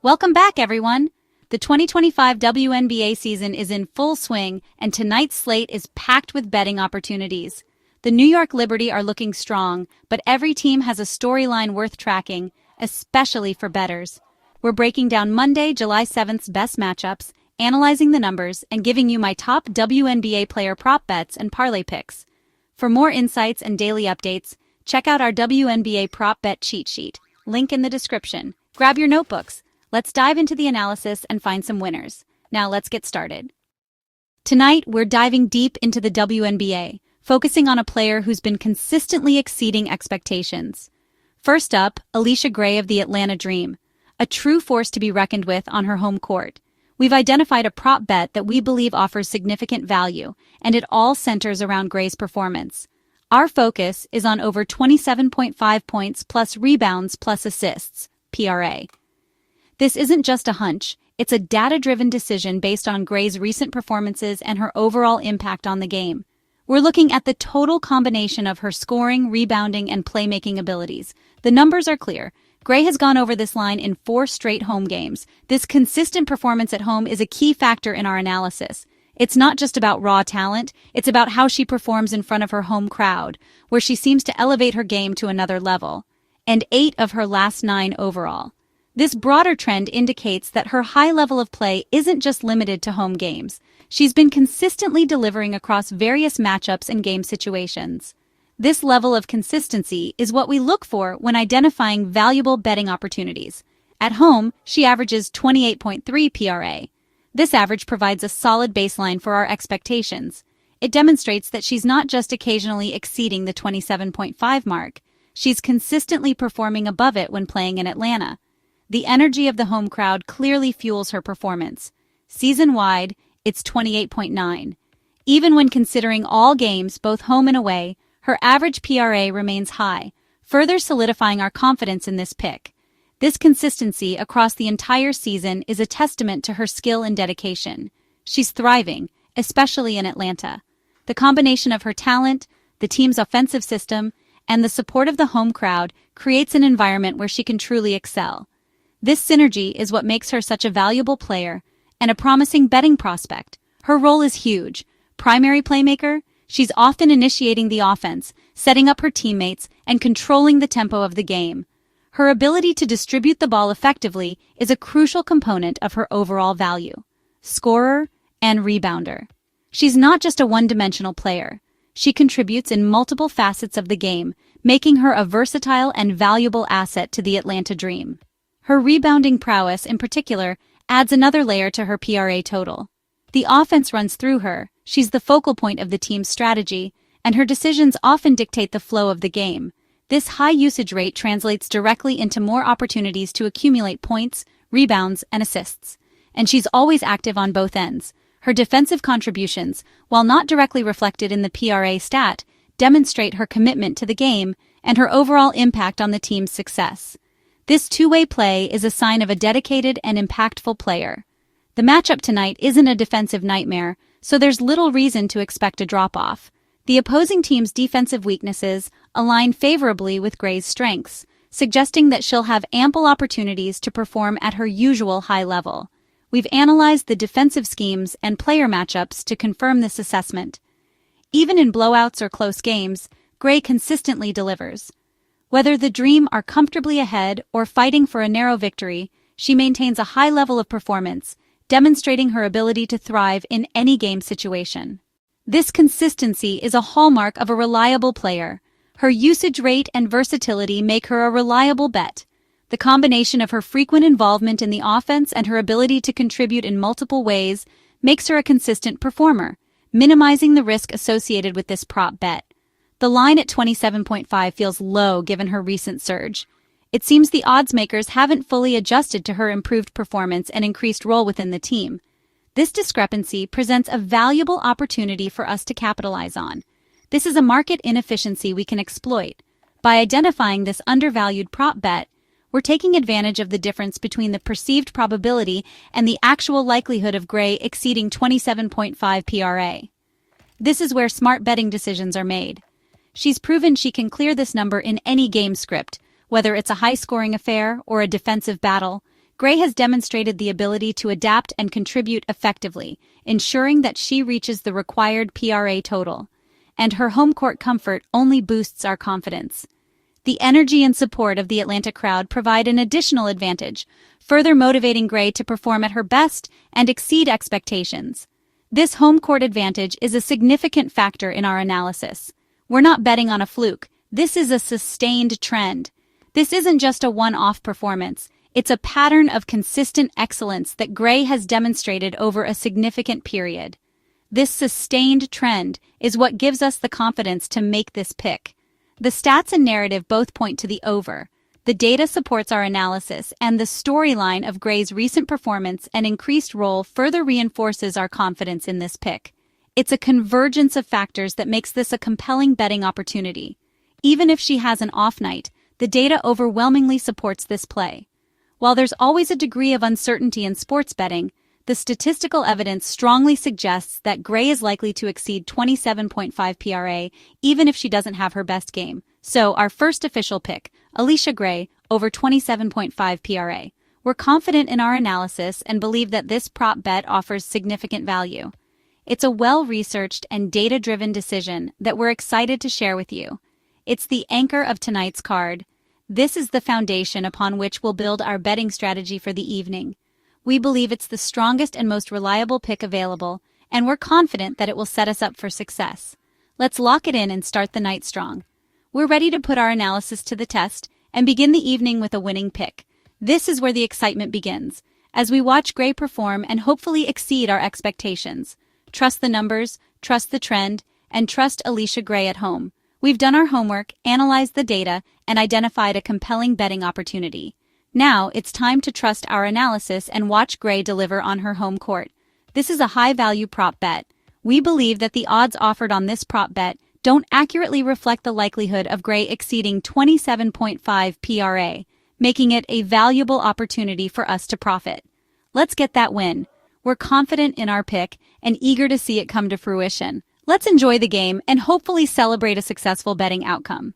Welcome back, everyone! The 2025 WNBA season is in full swing, and tonight's slate is packed with betting opportunities. The New York Liberty are looking strong, but every team has a storyline worth tracking, especially for bettors. We're breaking down Monday, July 7th's best matchups, analyzing the numbers, and giving you my top WNBA player prop bets and parlay picks. For more insights and daily updates, check out our WNBA prop bet cheat sheet, link in the description. Grab your notebooks. Let's dive into the analysis and find some winners. Now let's get started. Tonight, we're diving deep into the WNBA, focusing on a player who's been consistently exceeding expectations. First up, Allisha Gray of the Atlanta Dream, a true force to be reckoned with on her home court. We've identified a prop bet that we believe offers significant value, and it all centers around Gray's performance. Our focus is on over 27.5 points plus rebounds plus assists, PRA. This isn't just a hunch, it's a data-driven decision based on Gray's recent performances and her overall impact on the game. We're looking at the total combination of her scoring, rebounding, and playmaking abilities. The numbers are clear. Gray has gone over this line in 4 straight home games. This consistent performance at home is a key factor in our analysis. It's not just about raw talent, it's about how she performs in front of her home crowd, where she seems to elevate her game to another level. And 8 of her last 9 overall. This broader trend indicates that her high level of play isn't just limited to home games. She's been consistently delivering across various matchups and game situations. This level of consistency is what we look for when identifying valuable betting opportunities. At home, she averages 28.3 PRA. This average provides a solid baseline for our expectations. It demonstrates that she's not just occasionally exceeding the 27.5 mark. She's consistently performing above it when playing in Atlanta. The energy of the home crowd clearly fuels her performance. Season-wide, it's 28.9. Even when considering all games, both home and away, her average PRA remains high, further solidifying our confidence in this pick. This consistency across the entire season is a testament to her skill and dedication. She's thriving, especially in Atlanta. The combination of her talent, the team's offensive system, and the support of the home crowd creates an environment where she can truly excel. This synergy is what makes her such a valuable player and a promising betting prospect. Her role is huge. Primary playmaker, she's often initiating the offense, setting up her teammates, and controlling the tempo of the game. Her ability to distribute the ball effectively is a crucial component of her overall value. Scorer and rebounder. She's not just a one-dimensional player. She contributes in multiple facets of the game, making her a versatile and valuable asset to the Atlanta Dream. Her rebounding prowess, in particular, adds another layer to her PRA total. The offense runs through her, she's the focal point of the team's strategy, and her decisions often dictate the flow of the game. This high usage rate translates directly into more opportunities to accumulate points, rebounds, and assists. And she's always active on both ends. Her defensive contributions, while not directly reflected in the PRA stat, demonstrate her commitment to the game and her overall impact on the team's success. This two-way play is a sign of a dedicated and impactful player. The matchup tonight isn't a defensive nightmare, so there's little reason to expect a drop-off. The opposing team's defensive weaknesses align favorably with Gray's strengths, suggesting that she'll have ample opportunities to perform at her usual high level. We've analyzed the defensive schemes and player matchups to confirm this assessment. Even in blowouts or close games, Gray consistently delivers. Whether the Dream are comfortably ahead or fighting for a narrow victory, she maintains a high level of performance, demonstrating her ability to thrive in any game situation. This consistency is a hallmark of a reliable player. Her usage rate and versatility make her a reliable bet. The combination of her frequent involvement in the offense and her ability to contribute in multiple ways makes her a consistent performer, minimizing the risk associated with this prop bet. The line at 27.5 feels low given her recent surge. It seems the odds makers haven't fully adjusted to her improved performance and increased role within the team. This discrepancy presents a valuable opportunity for us to capitalize on. This is a market inefficiency we can exploit. By identifying this undervalued prop bet, we're taking advantage of the difference between the perceived probability and the actual likelihood of Gray exceeding 27.5 PRA. This is where smart betting decisions are made. She's proven she can clear this number in any game script, whether it's a high-scoring affair or a defensive battle. Gray has demonstrated the ability to adapt and contribute effectively, ensuring that she reaches the required PRA total. And her home court comfort only boosts our confidence. The energy and support of the Atlanta crowd provide an additional advantage, further motivating Gray to perform at her best and exceed expectations. This home court advantage is a significant factor in our analysis. We're not betting on a fluke. This is a sustained trend. This isn't just a one-off performance. It's a pattern of consistent excellence that Gray has demonstrated over a significant period. This sustained trend is what gives us the confidence to make this pick. The stats and narrative both point to the over. The data supports our analysis, and the storyline of Gray's recent performance and increased role further reinforces our confidence in this pick. It's a convergence of factors that makes this a compelling betting opportunity. Even if she has an off night, the data overwhelmingly supports this play. While there's always a degree of uncertainty in sports betting, the statistical evidence strongly suggests that Gray is likely to exceed 27.5 PRA even if she doesn't have her best game. So, our first official pick, Allisha Gray, over 27.5 PRA. We're confident in our analysis and believe that this prop bet offers significant value. It's a well-researched and data-driven decision that we're excited to share with you. It's the anchor of tonight's card. This is the foundation upon which we'll build our betting strategy for the evening. We believe it's the strongest and most reliable pick available, and we're confident that it will set us up for success. Let's lock it in and start the night strong. We're ready to put our analysis to the test and begin the evening with a winning pick. This is where the excitement begins, as we watch Gray perform and hopefully exceed our expectations. Trust the numbers, trust the trend, and trust Allisha Gray at home. We've done our homework, analyzed the data, and identified a compelling betting opportunity. Now, it's time to trust our analysis and watch Gray deliver on her home court. This is a high-value prop bet. We believe that the odds offered on this prop bet don't accurately reflect the likelihood of Gray exceeding 27.5 PRA, making it a valuable opportunity for us to profit. Let's get that win. We're confident in our pick and eager to see it come to fruition. Let's enjoy the game and hopefully celebrate a successful betting outcome.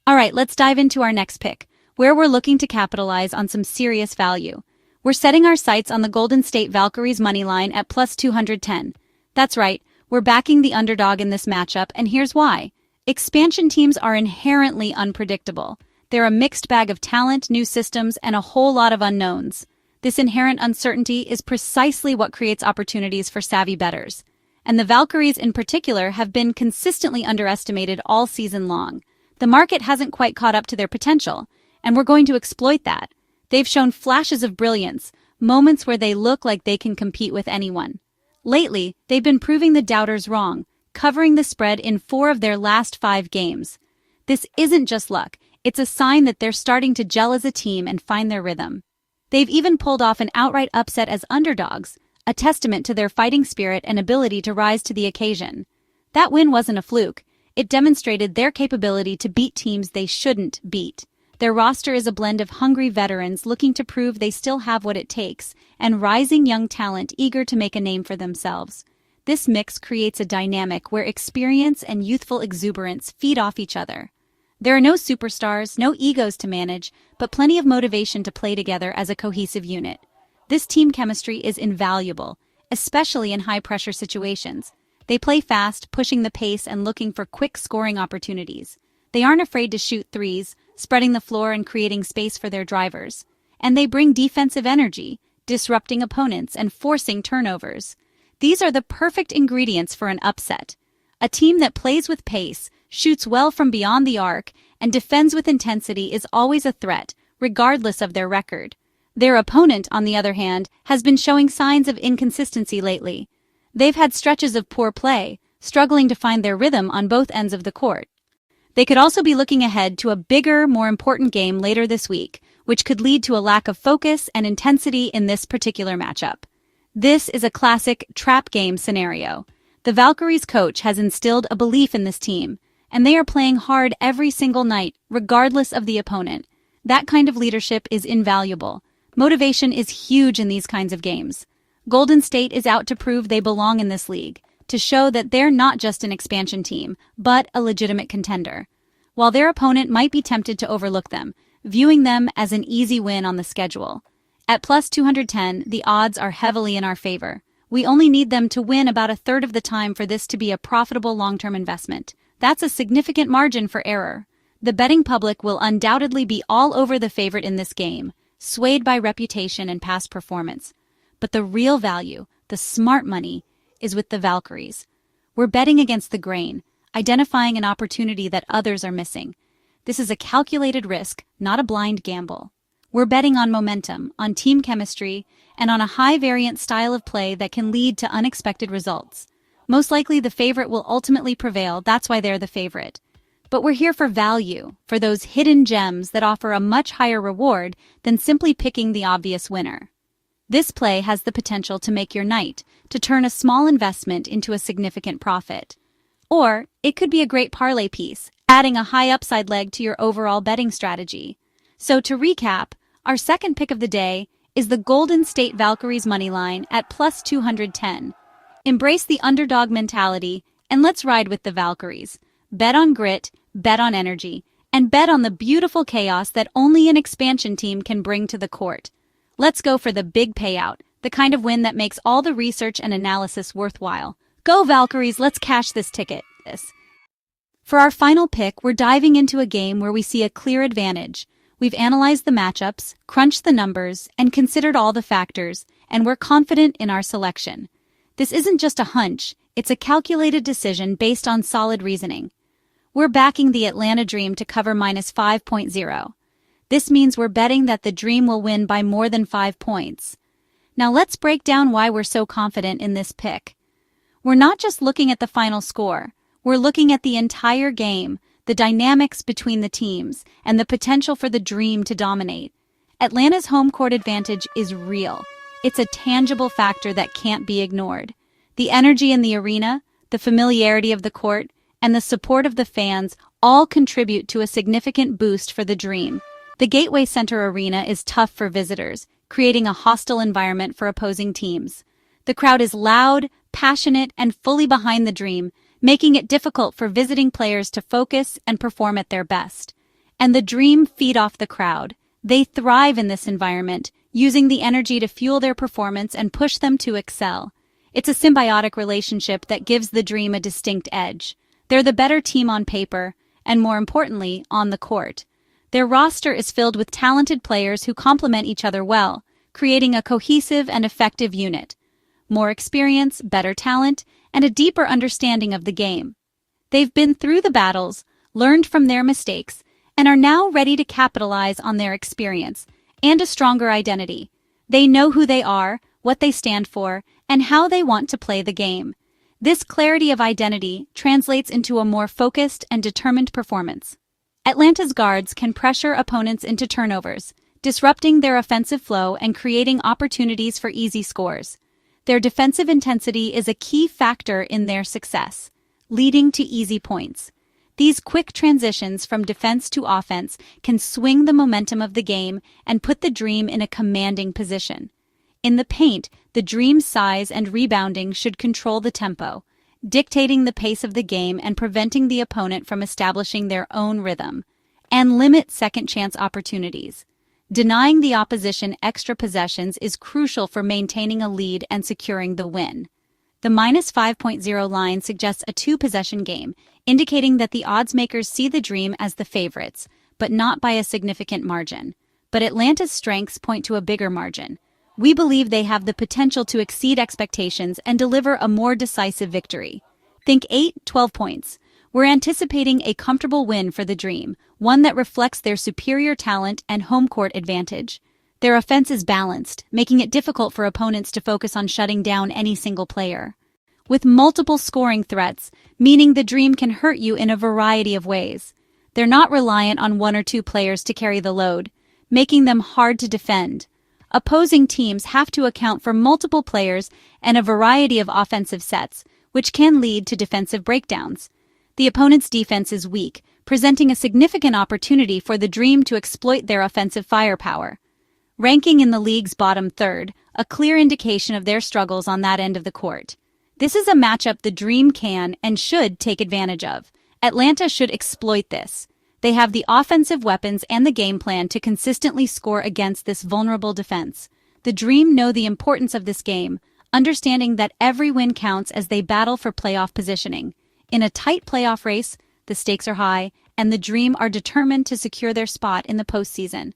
All right, let's dive into our next pick, where we're looking to capitalize on some serious value. We're setting our sights on the Golden State Valkyries money line at plus 210. That's right, we're backing the underdog in this matchup, and here's why. Expansion teams are inherently unpredictable. They're a mixed bag of talent, new systems, and a whole lot of unknowns. This inherent uncertainty is precisely what creates opportunities for savvy bettors. And the Valkyries in particular have been consistently underestimated all season long. The market hasn't quite caught up to their potential, and we're going to exploit that. They've shown flashes of brilliance, moments where they look like they can compete with anyone. Lately, they've been proving the doubters wrong, covering the spread in 4 of their last 5 games. This isn't just luck, it's a sign that they're starting to gel as a team and find their rhythm. They've even pulled off an outright upset as underdogs, a testament to their fighting spirit and ability to rise to the occasion. That win wasn't a fluke. It demonstrated their capability to beat teams they shouldn't beat. Their roster is a blend of hungry veterans looking to prove they still have what it takes, and rising young talent eager to make a name for themselves. This mix creates a dynamic where experience and youthful exuberance feed off each other. There are no superstars, no egos to manage, but plenty of motivation to play together as a cohesive unit. This team chemistry is invaluable, especially in high-pressure situations. They play fast, pushing the pace and looking for quick scoring opportunities. They aren't afraid to shoot threes, spreading the floor and creating space for their drivers. And they bring defensive energy, disrupting opponents and forcing turnovers. These are the perfect ingredients for an upset. A team that plays with pace, shoots well from beyond the arc, and defends with intensity is always a threat, regardless of their record. Their opponent, on the other hand, has been showing signs of inconsistency lately. They've had stretches of poor play, struggling to find their rhythm on both ends of the court. They could also be looking ahead to a bigger, more important game later this week, which could lead to a lack of focus and intensity in this particular matchup. This is a classic trap game scenario. The Valkyries coach has instilled a belief in this team, and they are playing hard every single night, regardless of the opponent. That kind of leadership is invaluable. Motivation is huge in these kinds of games. Golden State is out to prove they belong in this league, to show that they're not just an expansion team, but a legitimate contender. While their opponent might be tempted to overlook them, viewing them as an easy win on the schedule. At plus 210, the odds are heavily in our favor. We only need them to win about a third of the time for this to be a profitable long-term investment. That's a significant margin for error. The betting public will undoubtedly be all over the favorite in this game, swayed by reputation and past performance. But the real value, the smart money, is with the Valkyries. We're betting against the grain, identifying an opportunity that others are missing. This is a calculated risk, not a blind gamble. We're betting on momentum, on team chemistry, and on a high-variant style of play that can lead to unexpected results. Most likely the favorite will ultimately prevail, that's why they're the favorite. But we're here for value, for those hidden gems that offer a much higher reward than simply picking the obvious winner. This play has the potential to make your night, to turn a small investment into a significant profit. Or it could be a great parlay piece, adding a high upside leg to your overall betting strategy. So to recap, our second pick of the day is the Golden State Valkyries moneyline at plus 210. Embrace the underdog mentality and let's ride with the Valkyries. Bet on grit, bet on energy, and bet on the beautiful chaos that only an expansion team can bring to the court. Let's go for the big payout, the kind of win that makes all the research and analysis worthwhile. Go Valkyries, let's cash this ticket. For our final pick, we're diving into a game where we see a clear advantage. We've analyzed the matchups, crunched the numbers, and considered all the factors, and we're confident in our selection. This isn't just a hunch, it's a calculated decision based on solid reasoning. We're backing the Atlanta Dream to cover minus 5.0. This means we're betting that the Dream will win by more than 5 points. Now let's break down why we're so confident in this pick. We're not just looking at the final score, we're looking at the entire game, the dynamics between the teams, and the potential for the Dream to dominate. Atlanta's home court advantage is real. It's a tangible factor that can't be ignored. The energy in the arena, the familiarity of the court, and the support of the fans all contribute to a significant boost for the Dream. The Gateway Center Arena is tough for visitors, creating a hostile environment for opposing teams. The crowd is loud, passionate, and fully behind the Dream, making it difficult for visiting players to focus and perform at their best. And the Dream feed off the crowd. They thrive in this environment, using the energy to fuel their performance and push them to excel. It's a symbiotic relationship that gives the Dream a distinct edge. They're the better team on paper, and more importantly, on the court. Their roster is filled with talented players who complement each other well, creating a cohesive and effective unit. More experience, better talent, and a deeper understanding of the game. They've been through the battles, learned from their mistakes, and are now ready to capitalize on their experience and a stronger identity. They know who they are, what they stand for, and how they want to play the game. This clarity of identity translates into a more focused and determined performance. Atlanta's guards can pressure opponents into turnovers, disrupting their offensive flow and creating opportunities for easy scores. Their defensive intensity is a key factor in their success, leading to easy points. These quick transitions from defense to offense can swing the momentum of the game and put the Dream in a commanding position. In the paint, the Dream's size and rebounding should control the tempo, dictating the pace of the game and preventing the opponent from establishing their own rhythm, and limit second-chance opportunities. Denying the opposition extra possessions is crucial for maintaining a lead and securing the win. The minus 5.0 line suggests a two-possession game, indicating that the odds makers see the Dream as the favorites, but not by a significant margin. But Atlanta's strengths point to a bigger margin. We believe they have the potential to exceed expectations and deliver a more decisive victory. Think 8-12 points. We're anticipating a comfortable win for the Dream, one that reflects their superior talent and home court advantage. Their offense is balanced, making it difficult for opponents to focus on shutting down any single player. With multiple scoring threats, meaning the Dream can hurt you in a variety of ways. They're not reliant on one or two players to carry the load, making them hard to defend. Opposing teams have to account for multiple players and a variety of offensive sets, which can lead to defensive breakdowns. The opponent's defense is weak, presenting a significant opportunity for the Dream to exploit their offensive firepower. Ranking in the league's bottom third, a clear indication of their struggles on that end of the court. This is a matchup the Dream can and should take advantage of. Atlanta should exploit this. They have the offensive weapons and the game plan to consistently score against this vulnerable defense. The Dream know the importance of this game, understanding that every win counts as they battle for playoff positioning. In a tight playoff race, the stakes are high, and the Dream are determined to secure their spot in the postseason.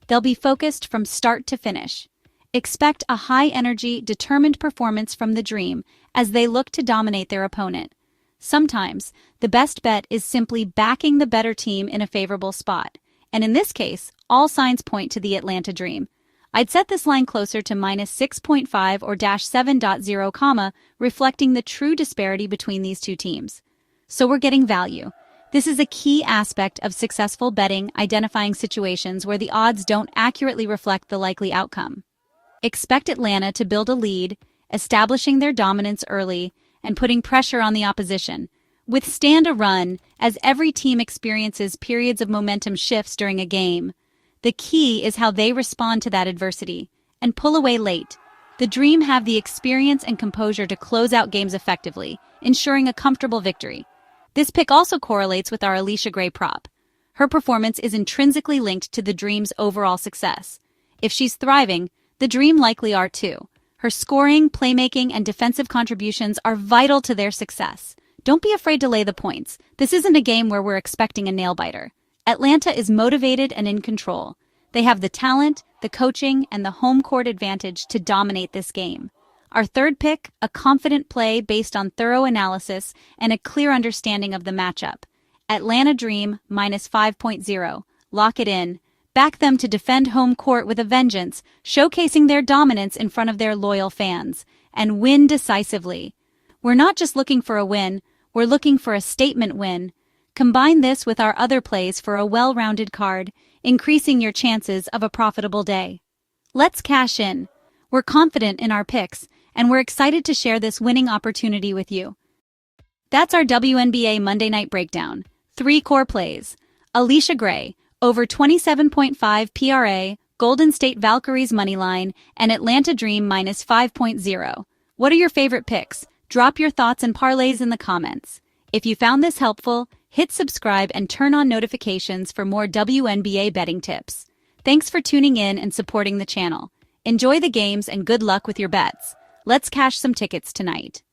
They'll be focused from start to finish. Expect a high-energy, determined performance from the Dream as they look to dominate their opponent. Sometimes, the best bet is simply backing the better team in a favorable spot. And in this case, all signs point to the Atlanta Dream. I'd set this line closer to -6.5 or -7.0, reflecting the true disparity between these two teams. So we're getting value. This is a key aspect of successful betting, identifying situations where the odds don't accurately reflect the likely outcome. Expect Atlanta to build a lead, establishing their dominance early, and putting pressure on the opposition. Withstand a run, as every team experiences periods of momentum shifts during a game. The key is how they respond to that adversity, and pull away late. The Dream have the experience and composure to close out games effectively, ensuring a comfortable victory. This pick also correlates with our Allisha Gray prop. Her performance is intrinsically linked to the Dream's overall success. If she's thriving, the Dream likely are too. Her scoring, playmaking, and defensive contributions are vital to their success. Don't be afraid to lay the points. This isn't a game where we're expecting a nail-biter. Atlanta is motivated and in control. They have the talent, the coaching, and the home court advantage to dominate this game. Our third pick, a confident play based on thorough analysis and a clear understanding of the matchup. Atlanta Dream -5.0. Lock it in. Back them to defend home court with a vengeance, showcasing their dominance in front of their loyal fans, and win decisively. We're not just looking for a win, we're looking for a statement win. Combine this with our other plays for a well-rounded card, increasing your chances of a profitable day. Let's cash in. We're confident in our picks, and we're excited to share this winning opportunity with you. That's our WNBA Monday Night Breakdown. 3 core plays. Allisha Gray, over 27.5 PRA, Golden State Valkyries moneyline, and Atlanta Dream -5.0. What are your favorite picks? Drop your thoughts and parlays in the comments. If you found this helpful, hit subscribe and turn on notifications for more WNBA betting tips. Thanks for tuning in and supporting the channel. Enjoy the games and good luck with your bets. Let's cash some tickets tonight.